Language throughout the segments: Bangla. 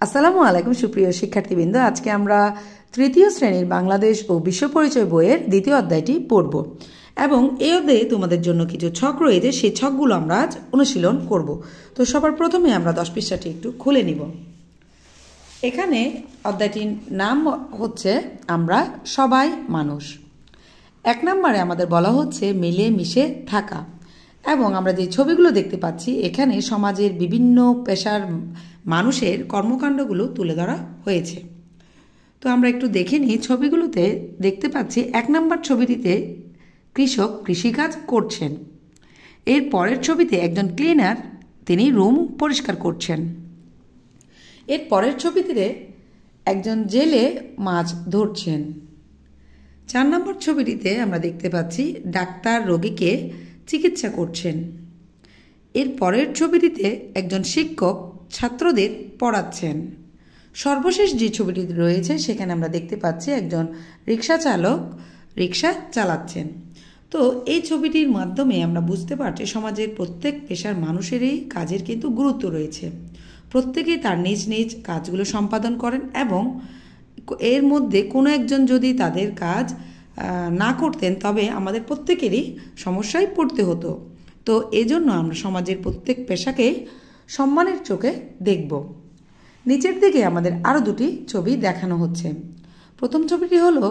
আসসালামু আলাইকুম সুপ্রিয় শিক্ষার্থীবৃন্দ। আজকে আমরা তৃতীয় শ্রেণীর বাংলাদেশ ও বিশ্ব পরিচয় বইয়ের দ্বিতীয় অধ্যায়টি পড়ব এবং এই অধ্যায়ে তোমাদের জন্য কিছু ছক রয়েছে, সেই ছকগুলো আমরা আজ অনুশীলন করব। তো সবার প্রথমে আমরা 10 পৃষ্ঠাটি একটু খুলে নিব। এখানে অধ্যায়টির নাম হচ্ছে আমরা সবাই মানুষ। 1 নম্বরে আমাদের বলা হচ্ছে মিলে মিশে থাকা, এবং আমরা যে ছবিগুলো দেখতে পাচ্ছি এখানে সমাজের বিভিন্ন পেশার মানুষের কর্মকাণ্ডগুলো তুলে ধরা হয়েছে। তো আমরা একটু দেখে নিই। ছবিগুলোতে দেখতে পাচ্ছি 1 নম্বর ছবিটিতে কৃষক কৃষিকাজ করছেন। এর পরের ছবিতে একজন ক্লিনার, তিনি রুম পরিষ্কার করছেন। এর পরের ছবিতে একজন জেলে মাছ ধরছেন। 4 নম্বর ছবিটিতে আমরা দেখতে পাচ্ছি ডাক্তার রোগীকে চিকিৎসা করছেন। এর পরের ছবিটিতে একজন শিক্ষক ছাত্রদের পড়াচ্ছেন। সর্বশেষ যে ছবিটি রয়েছে সেখানে আমরা দেখতে পাচ্ছি একজন রিক্সা চালক রিক্সা চালাচ্ছেন। তো এই ছবিটির মাধ্যমে আমরা বুঝতে পারছি সমাজের প্রত্যেক পেশার মানুষেরই কাজের কিন্তু গুরুত্ব রয়েছে। প্রত্যেকেই তার নিজ নিজ কাজগুলো সম্পাদন করেন এবং এর মধ্যে কোনো একজন যদি তাদের কাজ না করতেন তবে আমাদের প্রত্যেকেরই সমস্যায় পড়তে হতো। তো এজন্য আমরা সমাজের প্রত্যেক পেশাকে সম্মানের চোখে দেখব। নিচের দিকে আমাদের আরও 2টি ছবি দেখানো হচ্ছে। প্রথম ছবিটি হলো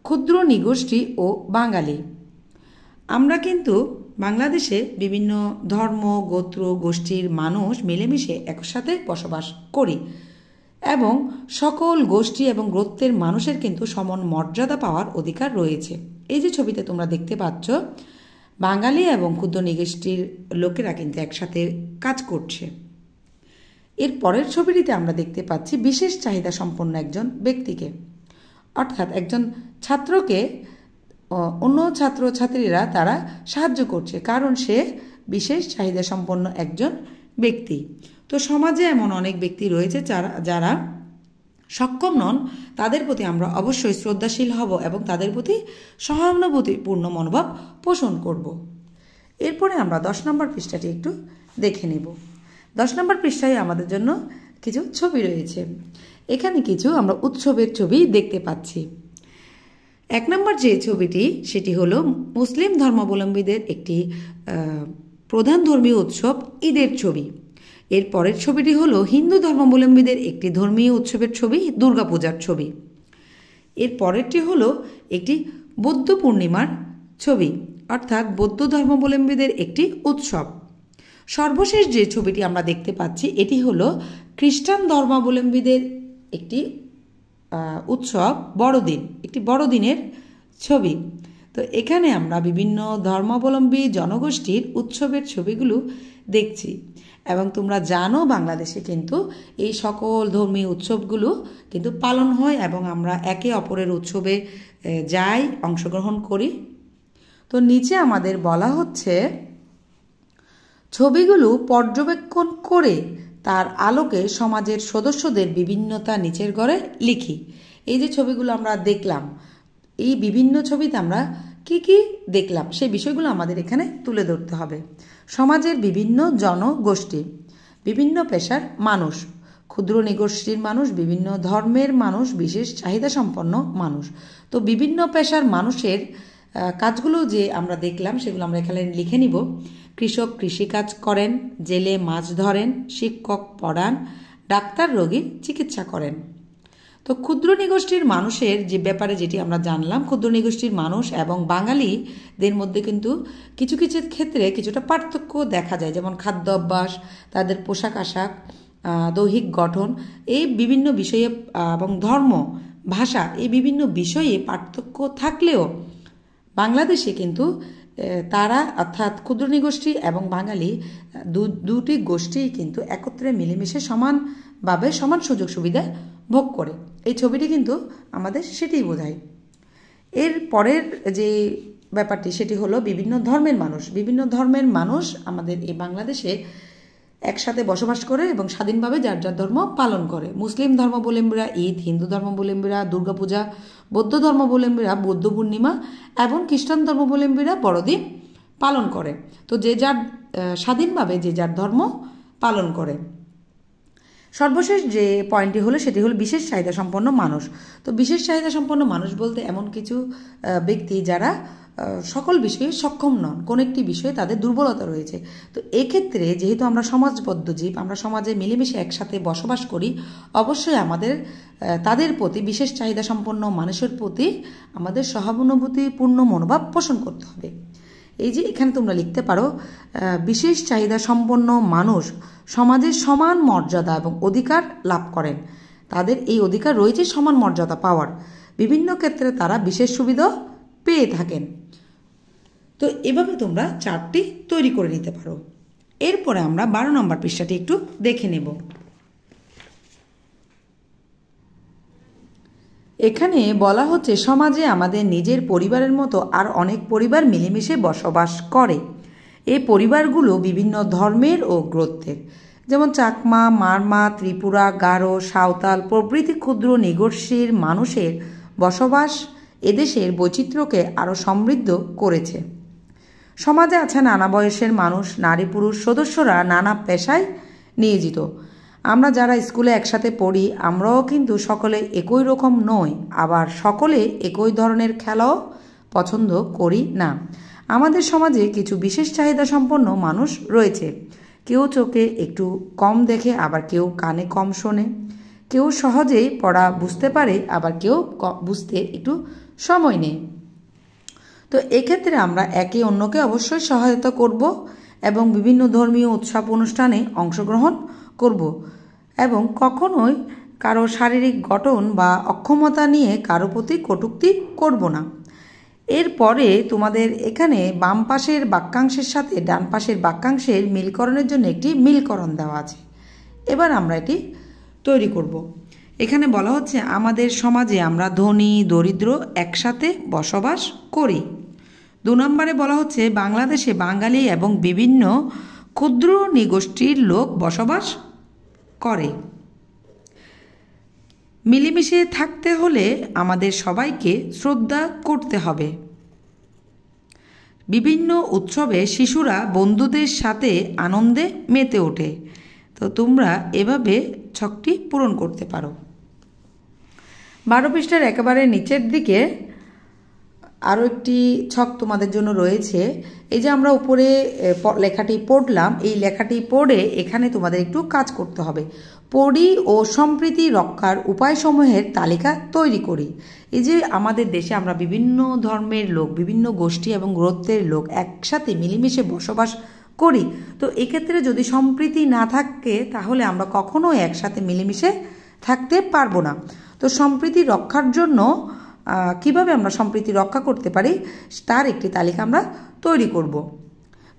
ক্ষুদ্র নৃগোষ্ঠী ও বাঙালি। আমরা কিন্তু বাংলাদেশে বিভিন্ন ধর্ম, গোত্র, গোষ্ঠীর মানুষ মিলেমিশে একসাথে বসবাস করি এবং সকল গোষ্ঠী এবং গোত্রের মানুষের কিন্তু সমান মর্যাদা পাওয়ার অধিকার রয়েছে। এই যে ছবিতে তোমরা দেখতে পাচ্ছ, বাঙালি এবং ক্ষুদ্র নৃগোষ্ঠীর লোকেরা কিন্তু একসাথে কাজ করছে। এর পরের ছবিটিতে আমরা দেখতে পাচ্ছি বিশেষ চাহিদা সম্পন্ন একজন ব্যক্তিকে, অর্থাৎ একজন ছাত্রকে অন্য ছাত্রছাত্রীরা তারা সাহায্য করছে, কারণ সে বিশেষ চাহিদা সম্পন্ন একজন ব্যক্তি। তো সমাজে এমন অনেক ব্যক্তি রয়েছে যারা সক্ষম নন, তাদের প্রতি আমরা অবশ্যই শ্রদ্ধাশীল হব এবং তাদের প্রতি সহানুভূতিপূর্ণ মনোভাব পোষণ করব। এরপরে আমরা 10 নম্বর পৃষ্ঠাটি একটু দেখে নেব। 10 নম্বর পৃষ্ঠায় আমাদের জন্য কিছু ছবি রয়েছে। এখানে কিছু আমরা উৎসবের ছবি দেখতে পাচ্ছি। 1 নম্বর যে ছবিটি সেটি হলো মুসলিম ধর্মাবলম্বীদের একটি প্রধান ধর্মীয় উৎসব ঈদের ছবি। এর পরের ছবিটি হলো হিন্দু ধর্মাবলম্বীদের একটি ধর্মীয় উৎসবের ছবি, দুর্গাপূজার ছবি। এর পরেরটি হলো একটি বৌদ্ধ পূর্ণিমার ছবি, অর্থাৎ বৌদ্ধ ধর্মাবলম্বীদের একটি উৎসব। সর্বশেষ যে ছবিটি আমরা দেখতে পাচ্ছি এটি হলো খ্রিস্টান ধর্মাবলম্বীদের একটি উৎসব, বড়দিন, একটি বড়দিনের ছবি। তো এখানে আমরা বিভিন্ন ধর্মাবলম্বী জনগোষ্ঠীর উৎসবের ছবিগুলো দেখছি এবং তোমরা জানো বাংলাদেশে কিন্তু এই সকল ধর্মীয় উৎসবগুলো কিন্তু পালন হয় এবং আমরা একে অপরের উৎসবে যাই, অংশগ্রহণ করি। তো নিচে আমাদের বলা হচ্ছে ছবিগুলো পর্যবেক্ষণ করে তার আলোকে সমাজের সদস্যদের বিভিন্নতা নিচের ঘরে লিখি। এই যে ছবিগুলো আমরা দেখলাম, এই বিভিন্ন ছবিতে আমরা কি কি দেখলাম সেই বিষয়গুলো আমাদের এখানে তুলে ধরতে হবে। সমাজের বিভিন্ন জনগোষ্ঠী, বিভিন্ন পেশার মানুষ, ক্ষুদ্র নৃগোষ্ঠীর মানুষ, বিভিন্ন ধর্মের মানুষ, বিশেষ চাহিদা সম্পন্ন মানুষ। তো বিভিন্ন পেশার মানুষের কাজগুলো যে আমরা দেখলাম সেগুলো আমরা এখানে লিখে নিব। কৃষক কৃষিকাজ করেন, জেলে মাছ ধরেন, শিক্ষক পড়ান, ডাক্তার রোগীর চিকিৎসা করেন। তো ক্ষুদ্র নৃগোষ্ঠীর মানুষের যে ব্যাপারে যেটি আমরা জানলাম, ক্ষুদ্র নৃগোষ্ঠীর মানুষ এবং বাঙালিদের মধ্যে কিন্তু কিছু কিছু ক্ষেত্রে কিছুটা পার্থক্য দেখা যায়, যেমন খাদ্য অভ্যাস, তাদের পোশাক আশাক, দৈহিক গঠন, এই বিভিন্ন বিষয়ে এবং ধর্ম, ভাষা, এই বিভিন্ন বিষয়ে পার্থক্য থাকলেও বাংলাদেশে কিন্তু তারা, অর্থাৎ ক্ষুদ্র নৃগোষ্ঠী এবং বাঙালি দুটি গোষ্ঠী কিন্তু একত্রে মিলেমিশে সমানভাবে সমান সুযোগ সুবিধা ভোগ করে। এই ছবিটি কিন্তু আমাদের সেটাই বোঝায়। এর পরের যে ব্যাপারটি সেটি হলো বিভিন্ন ধর্মের মানুষ। বিভিন্ন ধর্মের মানুষ আমাদের এই বাংলাদেশে একসাথে বসবাস করে এবং স্বাধীনভাবে যার যার ধর্ম পালন করে। মুসলিম ধর্মাবলম্বীরা ঈদ, হিন্দু ধর্মাবলম্বীরা দুর্গাপূজা, বৌদ্ধ ধর্মাবলম্বীরা বৌদ্ধ পূর্ণিমা এবং খ্রিস্টান ধর্মাবলম্বীরা বড়দিন পালন করে। তো যে যার স্বাধীনভাবে যে যার ধর্ম পালন করে। সর্বশেষ যে পয়েন্টটি হলো সেটি হলো বিশেষ চাহিদা সম্পন্ন মানুষ। তো বিশেষ চাহিদা সম্পন্ন মানুষ বলতে এমন কিছু ব্যক্তি যারা সকল বিষয়ে সক্ষম নন, কোন একটি বিষয়ে তাদের দুর্বলতা রয়েছে। তো এক্ষেত্রে যেহেতু আমরা সমাজবদ্ধ জীব, আমরা সমাজে মিলেমিশে একসাথে বসবাস করি, অবশ্যই আমাদের তাদের প্রতি, বিশেষ চাহিদা সম্পন্ন মানুষের প্রতি আমাদের সহানুভূতিপূর্ণ মনোভাব পোষণ করতে হবে। এই যে এখানে তোমরা লিখতে পারো, বিশেষ চাহিদা সম্পন্ন মানুষ সমাজের সমান মর্যাদা এবং অধিকার লাভ করেন। তাদের এই অধিকার রয়েছে সমান মর্যাদা পাওয়ার। বিভিন্ন ক্ষেত্রে তারা বিশেষ সুবিধা পেয়ে থাকেন। তো এভাবে তোমরা চার্টটি তৈরি করে নিতে পারো। এরপরে আমরা 12 নম্বর পৃষ্ঠাটি একটু দেখে নেব। এখানে বলা হচ্ছে সমাজে আমাদের নিজের পরিবারের মতো আর অনেক পরিবার মিলেমিশে বসবাস করে। এই পরিবারগুলো বিভিন্ন ধর্মের ও গোত্রের, যেমন চাকমা, মারমা, ত্রিপুরা, গারো, সাঁওতাল প্রভৃতি ক্ষুদ্র নিগোষ্ঠীর মানুষের বসবাস এদেশের বৈচিত্র্যকে আরও সমৃদ্ধ করেছে। সমাজে আছে নানা বয়সের মানুষ, নারী পুরুষ সদস্যরা নানা পেশায় নিয়োজিত। আমরা যারা স্কুলে একসাথে পড়ি, আমরাও কিন্তু সকলে একই রকম নই, আবার সকলে একই ধরনের খেলাও পছন্দ করি না। আমাদের সমাজে কিছু বিশেষ চাহিদা সম্পন্ন মানুষ রয়েছে। কেউ চোখে একটু কম দেখে, আবার কেউ কানে কম শোনে, কেউ সহজেই পড়া বুঝতে পারে, আবার কেউ বুঝতে একটু সময় নেই। তো এক্ষেত্রে আমরা একে অন্যকে অবশ্যই সহায়তা করব এবং বিভিন্ন ধর্মীয় উৎসব অনুষ্ঠানে অংশগ্রহণ করব এবং কখনোই কারো শারীরিক গঠন বা অক্ষমতা নিয়ে কারো প্রতি কটূক্তি করব না। এরপরে তোমাদের এখানে বাম পাশের বাক্যাংশের সাথে ডান পাশের বাক্যাংশের মিলকরণের জন্য একটি মিলকরণ দেওয়া আছে। এবার আমরা এটি তৈরি করব। এখানে বলা হচ্ছে আমাদের সমাজে আমরা ধনী দরিদ্র একসাথে বসবাস করি। 2 নম্বরে বলা হচ্ছে বাংলাদেশে বাঙালি এবং বিভিন্ন ক্ষুদ্র নিগোষ্ঠীর লোক বসবাস করে। মিলেমিশে থাকতে হলে আমাদের সবাইকে শ্রদ্ধা করতে হবে। বিভিন্ন উৎসবে শিশুরা বন্ধুদের সাথে আনন্দে মেতে ওঠে। তো তোমরা এভাবে ছকটি পূরণ করতে পারো। 12 পৃষ্ঠার একেবারে নিচের দিকে আরও একটি ছক তোমাদের জন্য রয়েছে। এই যে আমরা উপরে লেখাটি পড়লাম, এই লেখাটি পড়ে এখানে তোমাদের একটু কাজ করতে হবে। পড়ি ও সম্প্রীতি রক্ষার উপায়সমূহের তালিকা তৈরি করি। এই যে আমাদের দেশে আমরা বিভিন্ন ধর্মের লোক, বিভিন্ন গোষ্ঠী এবং গোত্রের লোক একসাথে মিলেমিশে বসবাস করি। তো এক্ষেত্রে যদি সম্প্রীতি না থাকে তাহলে আমরা কখনোই একসাথে মিলেমিশে থাকতে পারবো না। তো সম্প্রীতি রক্ষার জন্য কিভাবে আমরা সম্প্রীতি রক্ষা করতে পারি তার একটি তালিকা আমরা তৈরি করব।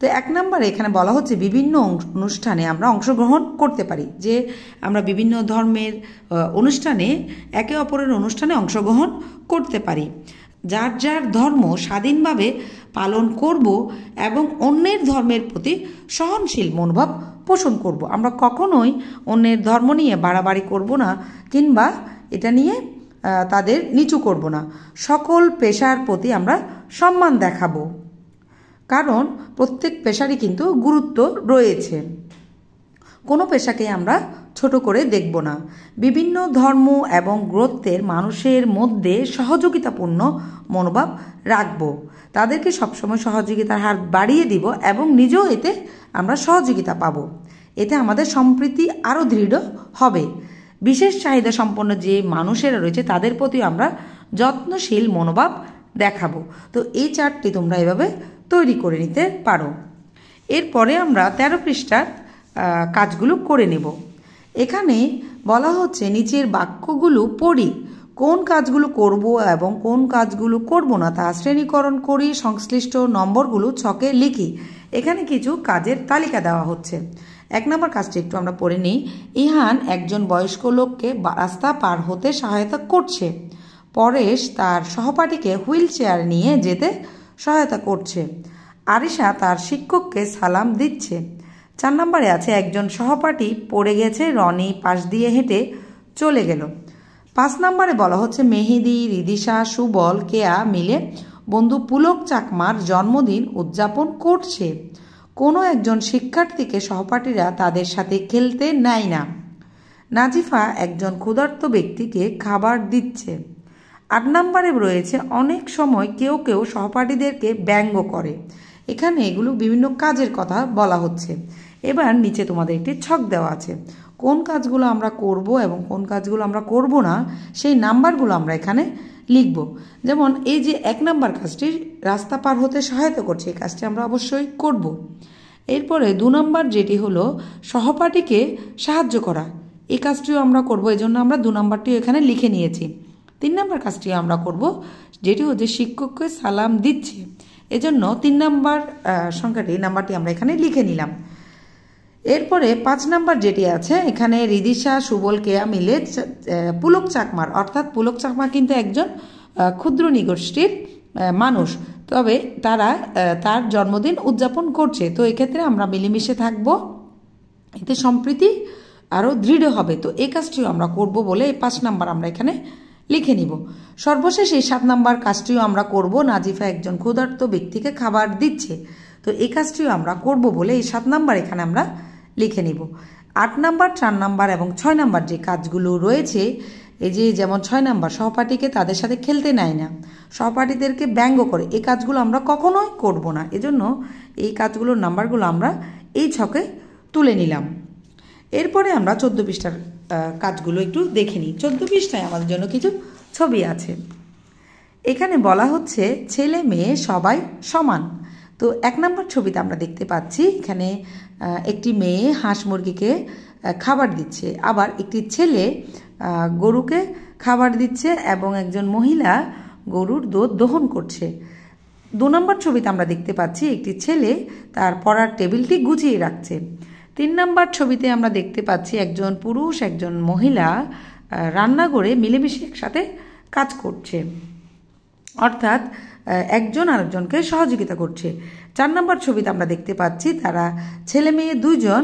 তো 1 নম্বরে এখানে বলা হচ্ছে বিভিন্ন অনুষ্ঠানে আমরা অংশগ্রহণ করতে পারি। যে আমরা বিভিন্ন ধর্মের অনুষ্ঠানে একে অপরের অনুষ্ঠানে অংশগ্রহণ করতে পারি। যার যার ধর্ম স্বাধীনভাবে পালন করব এবং অন্যের ধর্মের প্রতি সহনশীল মনোভাব পোষণ করব। আমরা কখনোই অন্যের ধর্ম নিয়ে বাড়াবাড়ি করব না কিংবা এটা নিয়ে তাদের নিচু করব না। সকল পেশার প্রতি আমরা সম্মান দেখাবো, কারণ প্রত্যেক পেশারই কিন্তু গুরুত্ব রয়েছে। কোনো পেশাকে আমরা ছোট করে দেখব না। বিভিন্ন ধর্ম এবং গোত্রের মানুষের মধ্যে সহযোগিতাপূর্ণ মনোভাব রাখব। তাদেরকে সবসময় সহযোগিতার হার বাড়িয়ে দিব এবং নিজেও এতে আমরা সহযোগিতা পাব। এতে আমাদের সম্প্রীতি আরও দৃঢ় হবে। বিশেষ চাহিদা সম্পন্ন যে মানুষেরা রয়েছে তাদের প্রতি আমরা যত্নশীল মনোভাব দেখাবো। তো এই চার্টটি তোমরা এভাবে তৈরি করে নিতে পারো। এরপরে আমরা 13 পৃষ্ঠার কাজগুলো করে নেব। এখানে বলা হচ্ছে নিচের বাক্যগুলো পড়ি, কোন কাজগুলো করব এবং কোন কাজগুলো করব না তা শ্রেণীকরণ করি, সংশ্লিষ্ট নম্বরগুলো ছকে লিখি। এখানে কিছু কাজের তালিকা দেওয়া হচ্ছে। 1 নম্বর কাজটি একটু আমরা পড়ে নিই। ইহান একজন বয়স্ক লোককে রাস্তা পার হতে সহায়তা করছে। পরেশ তার সহপাঠীকে হুইল চেয়ার নিয়ে যেতে সহায়তা করছে। আরিশা তার শিক্ষককে সালাম দিচ্ছে। 4 নম্বরে আছে একজন সহপাঠী পড়ে গেছে, রনি পাশ দিয়ে হেঁটে চলে গেল। 5 নম্বরে বলা হচ্ছে মেহেদি, রিদিশা, সুবল, কেয়া মিলে বন্ধু পুলক চাকমার জন্মদিন উদযাপন করছে। কোনো একজন শিক্ষার্থীকে সহপাঠীরা তাদের সাথে খেলতে নেয় না। নাজিফা একজন ক্ষুধার্ত ব্যক্তিকে খাবার দিচ্ছে। 8 নম্বরে রয়েছে অনেক সময় কেউ কেউ সহপাঠীদেরকে ব্যঙ্গ করে। এখানে এগুলো বিভিন্ন কাজের কথা বলা হচ্ছে। এবার নিচে তোমাদের একটি ছক দেওয়া আছে, কোন কাজগুলো আমরা করব এবং কোন কাজগুলো আমরা করব না সেই নাম্বারগুলো আমরা এখানে লিখব। যেমন এই যে 1 নাম্বার কাজটি রাস্তা পার হতে সহায়তা করছে, এই কাজটি আমরা অবশ্যই করব। এরপরে 2 নাম্বার যেটি হলো সহপাঠীকে সাহায্য করা, এই কাজটিও আমরা করব, এই জন্য আমরা 2 নাম্বারটিও এখানে লিখে নিয়েছি। 3 নাম্বার কাজটিও আমরা করব, যেটি হচ্ছে শিক্ষককে সালাম দিচ্ছে, এজন্য 3 নাম্বার নাম্বারটি আমরা এখানে লিখে নিলাম। এরপরে 5 নাম্বার যেটি আছে, এখানে রিদিশা সুবল কেয়া মিলে পুলক চাকমার, অর্থাৎ পুলক চাকমা কিন্তু একজন ক্ষুদ্র নিগোষ্ঠীর মানুষ, তবে তারা তার জন্মদিন উদযাপন করছে। তো এক্ষেত্রে আমরা মিলেমিশে থাকব, এতে সম্প্রীতি আরও দৃঢ় হবে। তো এই কাজটিও আমরা করব বলে এই 5 নাম্বার আমরা এখানে লিখে নিব। সর্বশেষ এই 7 নাম্বার কাজটিও আমরা করব, নাজিফা একজন ক্ষুধার্ত ব্যক্তিকে খাবার দিচ্ছে। তো এই কাজটিও আমরা করব বলে এই 7 নাম্বার এখানে আমরা লিখে নিব। 8 নাম্বার, 4 নাম্বার এবং 6 নাম্বার যে কাজগুলো রয়েছে, এই যে যেমন 6 নাম্বার সহপাঠীকে তাদের সাথে খেলতে নেয় না, সহপাঠীদেরকে ব্যঙ্গ করে, এই কাজগুলো আমরা কখনোই করব না। এজন্য এই কাজগুলোর নাম্বারগুলো আমরা এই ছকে তুলে নিলাম। এরপরে আমরা 14 পৃষ্ঠার কাজগুলো একটু দেখে নিই। 14 পৃষ্ঠায় আমাদের জন্য কিছু ছবি আছে। এখানে বলা হচ্ছে ছেলে মেয়ে সবাই সমান। তো 1 নম্বর ছবিতে আমরা দেখতে পাচ্ছি এখানে একটি মেয়ে হাঁস মুরগিকে খাবার দিচ্ছে, আবার একটি ছেলে গরুকে খাবার দিচ্ছে এবং একজন মহিলা গরুর দুধ দহন করছে। 2 নম্বর ছবিতে আমরা দেখতে পাচ্ছি একটি ছেলে তার পড়ার টেবিলটি গুছিয়ে রাখছে। 3 নম্বর ছবিতে আমরা দেখতে পাচ্ছি একজন পুরুষ একজন মহিলা রান্নাঘরে মিলেমিশে একসাথে কাজ করছে, অর্থাৎ একজন আরেকজনকে সহযোগিতা করছে। 4 নম্বর ছবিতে আমরা দেখতে পাচ্ছি তারা ছেলে মেয়ে 2 জন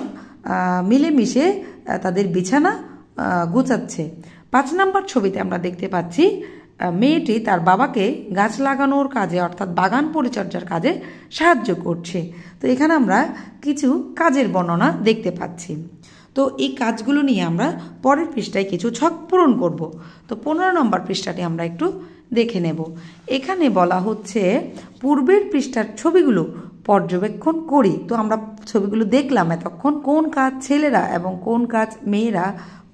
মিলেমিশে তাদের বিছানা গুছাচ্ছে। 5 নম্বর ছবিতে আমরা দেখতে পাচ্ছি মেয়েটি তার বাবাকে গাছ লাগানোর কাজে অর্থাৎ বাগান পরিচর্যার কাজে সাহায্য করছে। তো এখানে আমরা কিছু কাজের বর্ণনা দেখতে পাচ্ছি। তো এই কাজগুলো নিয়ে আমরা পরের পৃষ্ঠায় কিছু ছক পূরণ করব। তো 15 নম্বর পৃষ্ঠাটি আমরা একটু দেখে নেব। এখানে বলা হচ্ছে পূর্বের পৃষ্ঠার ছবিগুলো পর্যবেক্ষণ করি। তো আমরা ছবিগুলো দেখলাম এতক্ষণ, কোন কাজ ছেলেরা এবং কোন কাজ মেয়েরা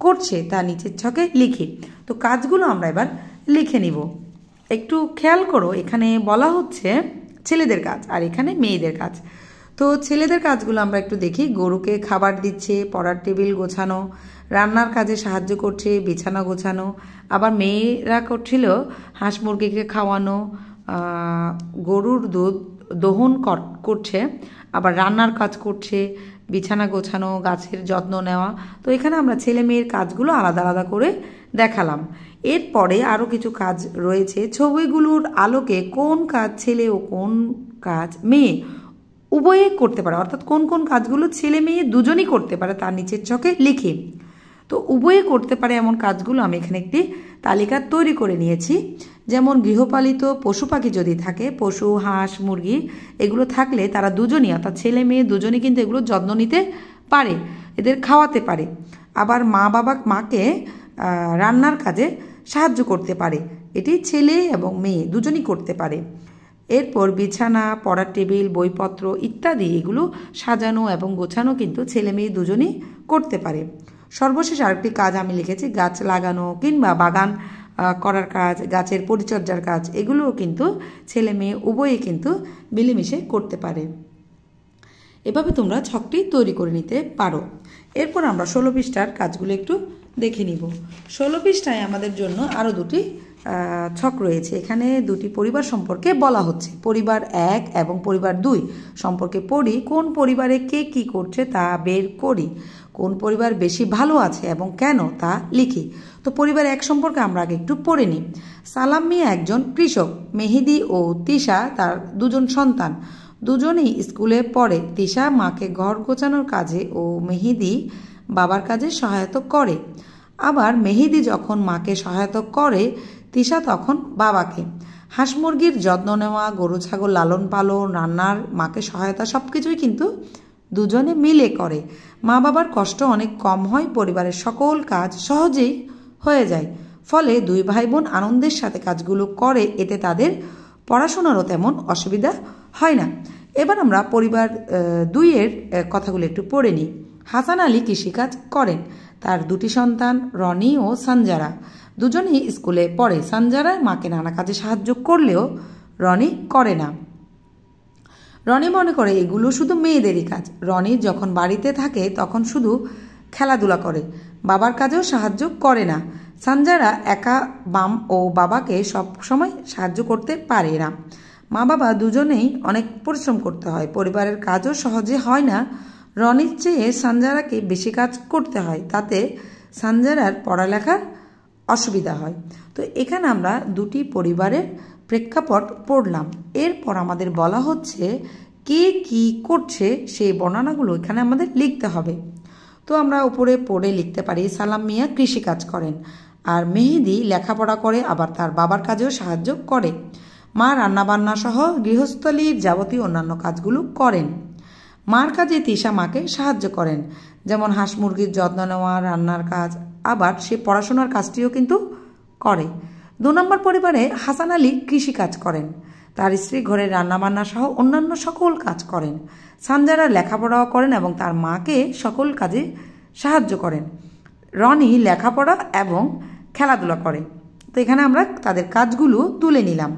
করছে তা নিচের ছকে লিখি। তো কাজগুলো আমরা এবার লিখে নিব। একটু খেয়াল করো, এখানে বলা হচ্ছে ছেলেদের কাজ আর এখানে মেয়েদের কাজ। তো ছেলেদের কাজগুলো আমরা একটু দেখি। গরুকে খাবার দিচ্ছে, পড়ার টেবিল গোছানো, রান্নার কাজে সাহায্য করছে, বিছানা গোছানো। আবার মেয়েরা করছিল হাঁস মুরগিকে খাওয়ানো, গরুর দুধ দহন করছে, আবার রান্নার কাজ করছে, বিছানা গোছানো, গাছের যত্ন নেওয়া। তো এখানে আমরা ছেলে মেয়ের কাজগুলো আলাদা আলাদা করে দেখালাম। এরপরে আরও কিছু কাজ রয়েছে। ছবিগুলোর আলোকে কোন কাজ ছেলে ও কোন কাজ মেয়ে উভয়ে করতে পারে, অর্থাৎ কোন কোন কাজগুলো ছেলে মেয়ে দুজনই করতে পারে তার নিচের ছকে লিখি। তো উভয়ে করতে পারে এমন কাজগুলো আমি এখানে একটি তালিকা তৈরি করে নিয়েছি। যেমন গৃহপালিত পশু পাখি যদি থাকে, পশু হাঁস মুরগি এগুলো থাকলে তারা দুজনই অর্থাৎ ছেলে মেয়ে দুজনই কিন্তু এগুলো যত্ন নিতে পারে, এদের খাওয়াতে পারে। আবার মা বাবা মাকে রান্নার কাজে সাহায্য করতে পারে, এটি ছেলে এবং মেয়ে দুজনই করতে পারে। এরপর বিছানা, পড়ার টেবিল, বইপত্র ইত্যাদি এগুলো সাজানো এবং গোছানো কিন্তু ছেলে মেয়ে দুজনই করতে পারে। সর্বশেষ আরেকটি কাজ আমি লিখেছি, গাছ লাগানো কিংবা বাগান করার কাজ, গাছের পরিচর্যার কাজ, এগুলোও কিন্তু ছেলে মেয়ে উভয়ই কিন্তু মিলেমিশে করতে পারে। এভাবে তোমরা ছকটি তৈরি করে নিতে পারো। এরপর আমরা 16 পৃষ্ঠার কাজগুলো একটু দেখে নিব। 16 পৃষ্ঠায় আমাদের জন্য আরও দুটি ছক রয়েছে। এখানে দুটি পরিবার সম্পর্কে বলা হচ্ছে, পরিবার 1 এবং পরিবার 2 সম্পর্কে পড়ি। কোন পরিবারে কে কি করছে তা বের করি। কোন পরিবার বেশি ভালো আছে এবং কেন তা লিখি। তো পরিবার 1 সম্পর্কে আমরা আগে একটু পড়ে নিই। সালাম মিয়া একজন কৃষক, মেহেদি ও তিশা তার 2 জন সন্তান, দুজনেই স্কুলে পড়ে। তিশা মাকে ঘর গোছানোর কাজে ও মেহেদি বাবার কাজে সহায়তা করে। আবার মেহেদি যখন মাকে সহায়তা করে, তিশা তখন বাবাকে। হাঁস মুরগির যত্ন নেওয়া, গরু ছাগল লালন পালন, রান্নার মাকে সহায়তা সব কিছুই কিন্তু দুজনে মিলে করে। মা বাবার কষ্ট অনেক কম হয়, পরিবারের সকল কাজ সহজেই হয়ে যায়। ফলে দুই ভাই বোন আনন্দের সাথে কাজগুলো করে, এতে তাদের পড়াশোনারও তেমন অসুবিধা হয় না। এবার আমরা পরিবার 2-এর কথাগুলো একটু পড়ে নিই। হাসান আলী কৃষিকাজ করেন। তার 2টি সন্তান রনি ও সঞ্জারা, দুজনেই স্কুলে পড়ে। সঞ্জারা মাকে নানা কাজে সাহায্য করলেও রনি করে না। রনি মনে করে এগুলো শুধু মেয়েদেরই কাজ। রনি যখন বাড়িতে থাকে তখন শুধু খেলাধুলা করে, বাবার কাজেও সাহায্য করে না। সঞ্জারা একা ও বাবাকে সব সময় সাহায্য করতে পারে না। মা বাবা দুজনেই অনেক পরিশ্রম করতে হয়, পরিবারের কাজও সহজে হয় না। রনির চেয়ে সঞ্জারাকে বেশি কাজ করতে হয়, তাতে সঞ্জারার পড়ালেখার অসুবিধা হয়। তো এখানে আমরা 2টি পরিবারের প্রেক্ষাপট পড়লাম। এরপর আমাদের বলা হচ্ছে কে কি করছে সেই বর্ণনাগুলো এখানে আমাদের লিখতে হবে। তো আমরা উপরে পড়ে লিখতে পারি সালাম মিয়া কৃষিকাজ করেন, আর মেহেদি লেখাপড়া করে, আবার তার বাবার কাজেও সাহায্য করে। মা রান্নাবান্না সহ গৃহস্থলীর যাবতীয় অন্যান্য কাজগুলো করেন। মার কাজে তিশা মাকে সাহায্য করেন, যেমন হাঁস মুরগির যত্ন নেওয়া, রান্নার কাজ, আবার সে পড়াশোনার কাজটিও কিন্তু করে। 2 নম্বর পরিবারে হাসান আলী কৃষিকাজ করেন। তার স্ত্রী ঘরের রান্নাবান্না সহ অন্যান্য সকল কাজ করেন। সঞ্জারা লেখাপড়াও করেন এবং তার মাকে সকল কাজে সাহায্য করেন। রনি লেখাপড়া এবং খেলাধুলা করে। তো এখানে আমরা তাদের কাজগুলো তুলে নিলাম।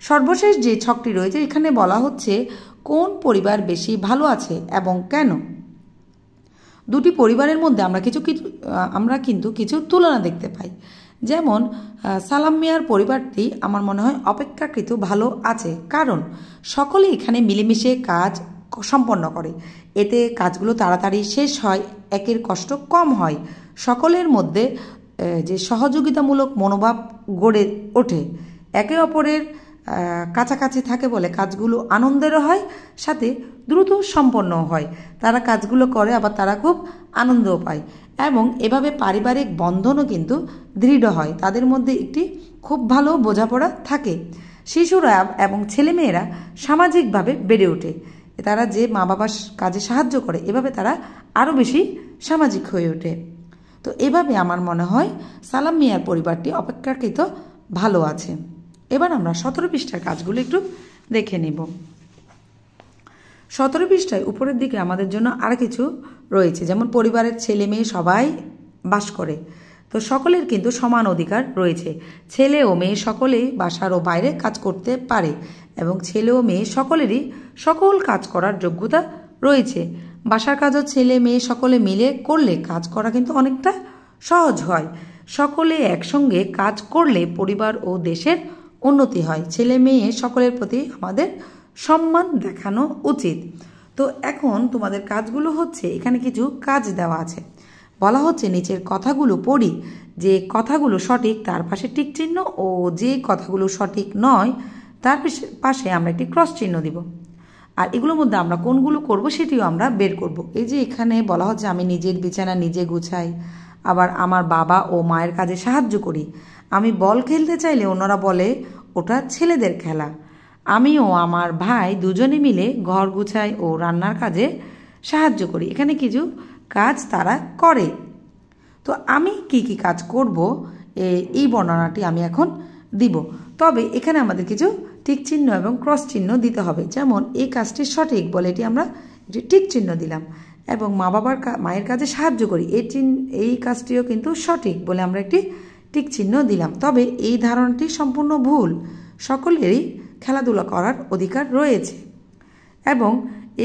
সর্বশেষ যে ছকটি রয়েছে এখানে বলা হচ্ছে কোন পরিবার বেশি ভালো আছে এবং কেন। 2টি পরিবারের মধ্যে আমরা কিন্তু কিছু তুলনা দেখতে পাই। যেমন সালাম মিয়ার পরিবারটি আমার মনে হয় অপেক্ষাকৃত ভালো আছে, কারণ সকলে এখানে মিলেমিশে কাজ সম্পন্ন করে। এতে কাজগুলো তাড়াতাড়ি শেষ হয়, একের কষ্ট কম হয়, সকলের মধ্যে যে সহযোগিতামূলক মনোভাব গড়ে ওঠে, একে অপরের কাছাকাছি থাকে বলে কাজগুলো আনন্দেরও হয়, সাথে দ্রুত সম্পন্ন হয়। তারা কাজগুলো করে, আবার তারা খুব আনন্দও পায় এবং এভাবে পারিবারিক বন্ধনও কিন্তু দৃঢ় হয়। তাদের মধ্যে একটি খুব ভালো বোঝাপড়া থাকে। শিশুরা এবং ছেলেমেয়েরা সামাজিকভাবে বেড়ে ওঠে। তারা যে মা বাবার কাজে সাহায্য করে, এভাবে তারা আরও বেশি সামাজিক হয়ে ওঠে। তো এভাবে আমার মনে হয় সালাম মিয়ার পরিবারটি অপেক্ষাকৃত ভালো আছে। এবার আমরা 17 পৃষ্ঠার কাজগুলো একটু দেখে নেব। 17 পৃষ্ঠায় উপরের দিকে আমাদের জন্য আর কিছু রয়েছে, যেমন পরিবারের ছেলে মেয়ে সবাই বাস করে, তো সকলের কিন্তু সমান অধিকার রয়েছে। ছেলে ও মেয়ে সকলেই বাসার ও বাইরে কাজ করতে পারে এবং ছেলে ও মেয়ে সকলেরই সকল কাজ করার যোগ্যতা রয়েছে। বাসার কাজও ছেলে মেয়ে সকলে মিলে করলে কাজ করা কিন্তু অনেকটা সহজ হয়। সকলে একসঙ্গে কাজ করলে পরিবার ও দেশের উন্নতি হয়। ছেলে মেয়ে সকলের প্রতি আমাদের সম্মান দেখানো উচিত। তো এখন তোমাদের কাজগুলো হচ্ছে, এখানে কিছু কাজ দেওয়া আছে। বলা হচ্ছে নিচের কথাগুলো পড়ি, যে কথাগুলো সঠিক তার পাশে টিক চিহ্ন, ও যে কথাগুলো সঠিক নয় তার পাশে আমরা একটি ক্রস চিহ্ন দিব। আর এগুলোর মধ্যে আমরা কোনগুলো করব সেটিও আমরা বের করব। এই যে এখানে বলা হচ্ছে আমি নিজের বিছানা নিজে গুছাই, আবার আমার বাবা ও মায়ের কাজে সাহায্য করি, আমি বল খেলতে চাইলে অন্যরা বলে ওটা ছেলেদের খেলা, আমি ও আমার ভাই দুজনে মিলে ঘর গুছাই ও রান্নার কাজে সাহায্য করি। এখানে কিছু কাজ তারা করে। তো আমি কি কি কাজ করব এই বর্ণনাটি আমি এখন দিব। তবে এখানে আমাদের কিছু টিক চিহ্ন এবং ক্রস চিহ্ন দিতে হবে। যেমন এই কাজটি সঠিক বলে এটি আমরা একটি টিক চিহ্ন দিলাম, এবং মায়ের কাজে সাহায্য করি এই কাজটিও কিন্তু সঠিক বলে আমরা একটি টিক চিহ্ন দিলাম। তবে এই ধারণাটি সম্পূর্ণ ভুল। সকলেরই খেলাধুলা করার অধিকার রয়েছে এবং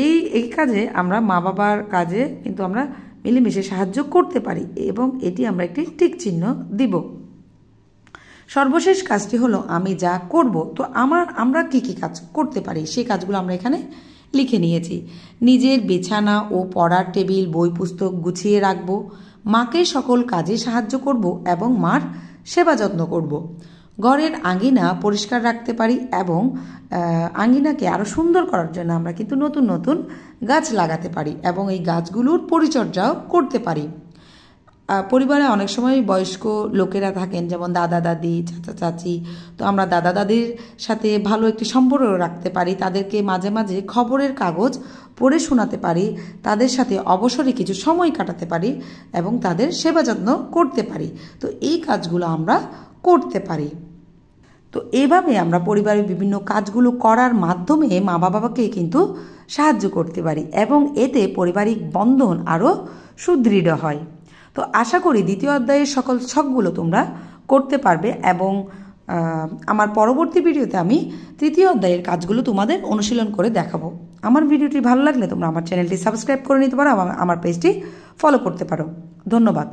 এই কাজে আমরা মা বাবার কাজে কিন্তু আমরা মিলেমিশে সাহায্য করতে পারি, এবং এটি আমরা একটি টিক চিহ্ন দিব। সর্বশেষ কাজটি হলো আমি যা করব। তো আমরা কি কি কাজ করতে পারি সেই কাজগুলো আমরা এখানে লিখে নিয়েছি। নিজের বিছানা ও পড়ার টেবিল বই পুস্তক গুছিয়ে রাখব, মাকে সকল কাজে সাহায্য করব এবং মার সেবা যত্ন করব। ঘরের আঙিনা পরিষ্কার রাখতে পারি এবং আঙিনাকে আরও সুন্দর করার জন্য আমরা কিন্তু নতুন নতুন গাছ লাগাতে পারি এবং এই গাছগুলোর পরিচর্যাও করতে পারি। পরিবারে অনেক সময় বয়স্ক লোকেরা থাকেন, যেমন দাদা দাদি, চাচা চাচি। তো আমরা দাদা দাদির সাথে ভালো একটি সম্পর্ক রাখতে পারি, তাদেরকে মাঝে মাঝে খবরের কাগজ পড়ে শোনাতে পারি, তাদের সাথে অবসরে কিছু সময় কাটাতে পারি এবং তাদের সেবা যত্ন করতে পারি। তো এই কাজগুলো আমরা করতে পারি। তো এইভাবে আমরা পরিবারের বিভিন্ন কাজগুলো করার মাধ্যমে মা বাবাকে কিন্তু সাহায্য করতে পারি এবং এতে পারিবারিক বন্ধন আরও সুদৃঢ় হয়। তো আশা করি দ্বিতীয় অধ্যায়ের সকল ছকগুলো তোমরা করতে পারবে এবং আমার পরবর্তী ভিডিওতে আমি তৃতীয় অধ্যায়ের কাজগুলো তোমাদের অনুশীলন করে দেখাবো। আমার ভিডিওটি ভালো লাগলে তোমরা আমার চ্যানেলটি সাবস্ক্রাইব করে নিতে পারো এবং আমার পেজটি ফলো করতে পারো। ধন্যবাদ।